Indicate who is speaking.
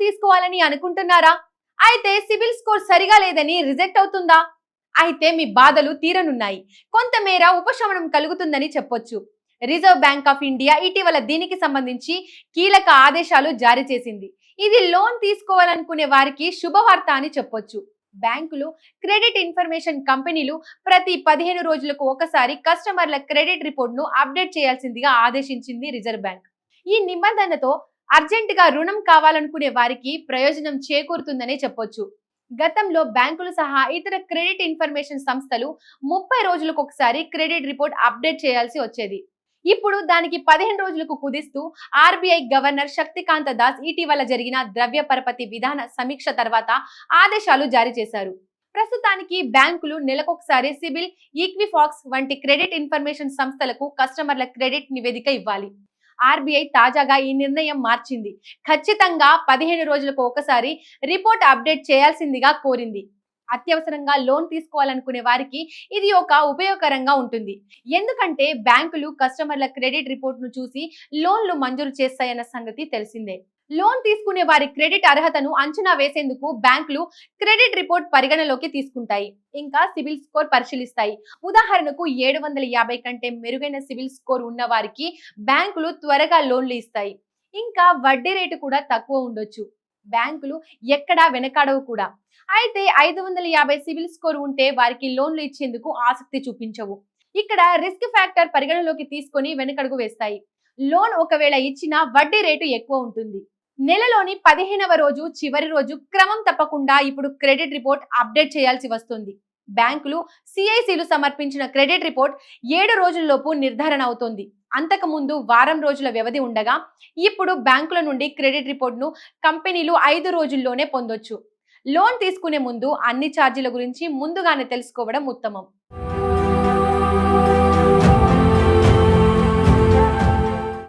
Speaker 1: తీసుకోవాలని అనుకుంటున్నారా? అయితే సిబిల్ స్కోర్ సరిగా లేదని రిజెక్ట్ అవుతుందా? అయితే మీ బాధలు తీరనున్నాయి. కొంతమేర ఉపశమనం కలుగుతుందని చెప్పొచ్చు. రిజర్వ్ బ్యాంక్ ఆఫ్ ఇండియా ఇటీవల దీనికి సంబంధించి కీలక ఆదేశాలు జారీ చేసింది. ఇది లోన్ తీసుకోవాలనుకునే వారికి శుభవార్త అని చెప్పొచ్చు. బ్యాంకులు, క్రెడిట్ ఇన్ఫర్మేషన్ కంపెనీలు ప్రతి 15 రోజులకు ఒకసారి కస్టమర్ల క్రెడిట్ రిపోర్ట్ ను అప్డేట్ చేయాల్సిందిగా ఆదేశించింది రిజర్వ్ బ్యాంక్. ఈ నిబంధనతో అర్జెంటుగా రుణం కావాలనుకునే వారికి ప్రయోజనం చేకూరుతుందనే చెప్పొచ్చు. గతంలో బ్యాంకులు సహా ఇతర క్రెడిట్ ఇన్ఫర్మేషన్ సంస్థలు 30 రోజులకు ఒకసారి క్రెడిట్ రిపోర్ట్ అప్డేట్ చేయాల్సి వచ్చేది. ఇప్పుడు దానికి 15 రోజులకు కుదిస్తూ ఆర్బీఐ గవర్నర్ శక్తికాంత దాస్ ఇటీవల జరిగిన ద్రవ్య పరపతి విధాన సమీక్ష తర్వాత ఆదేశాలు జారీ చేశారు. ప్రస్తుతానికి బ్యాంకులు నెలకొకసారి సిబిల్, ఈక్విఫాక్స్ వంటి క్రెడిట్ ఇన్ఫర్మేషన్ సంస్థలకు కస్టమర్ల క్రెడిట్ నివేదిక ఇవ్వాలి. ఆర్బీఐ తాజాగా ఈ నిర్ణయం మార్చింది. ఖచ్చితంగా 15 రోజులకు ఒకసారి రిపోర్ట్ అప్డేట్ చేయాల్సిందిగా కోరింది. అత్యవసరంగా లోన్ తీసుకోవాలనుకునే వారికి ఇది ఒక ఉపయోగకరంగా ఉంటుంది. ఎందుకంటే బ్యాంకులు కస్టమర్ల క్రెడిట్ రిపోర్ట్ ను చూసి లోన్లు మంజూరు చేస్తాయన్న సంగతి తెలిసిందే. లోన్ తీసుకునే వారి క్రెడిట్ అర్హతను అంచనా వేసేందుకు బ్యాంకులు క్రెడిట్ రిపోర్ట్ పరిగణలోకి తీసుకుంటాయి. ఇంకా సిబిల్ స్కోర్ పరిశీలిస్తాయి. ఉదాహరణకు 750 కంటే మెరుగైన సిబిల్ స్కోర్ ఉన్న వారికి బ్యాంకులు త్వరగా లోన్లు ఇస్తాయి. ఇంకా వడ్డీ రేటు కూడా తక్కువ ఉండొచ్చు. బ్యాంకులు ఎక్కడా వెనకాడవు కూడా. అయితే 550 సిబిల్ స్కోర్ ఉంటే వారికి లోన్లు ఇచ్చేందుకు ఆసక్తి చూపించవు. ఇక్కడ రిస్క్ ఫ్యాక్టర్ పరిగణలోకి తీసుకొని వెనకడుగు వేస్తాయి. లోన్ ఒకవేళ ఇచ్చినా వడ్డీ రేటు ఎక్కువ ఉంటుంది. నెలలోని 15వ రోజు చివరి రోజు క్రమం తప్పకుండా ఇప్పుడు క్రెడిట్ రిపోర్ట్ అప్డేట్ చేయాల్సి వస్తుంది. బ్యాంకులు, సిఐసిలు సమర్పించిన క్రెడిట్ రిపోర్ట్ 7 రోజుల్లోపు నిర్ధారణ అవుతోంది. అంతకు ముందు వారం రోజుల వ్యవధి ఉండగా ఇప్పుడు బ్యాంకుల నుండి క్రెడిట్ రిపోర్ట్ ను కంపెనీలు 5 రోజుల్లోనే పొందొచ్చు. లోన్ తీసుకునే ముందు అన్ని ఛార్జీల గురించి ముందుగానే తెలుసుకోవడం ఉత్తమం.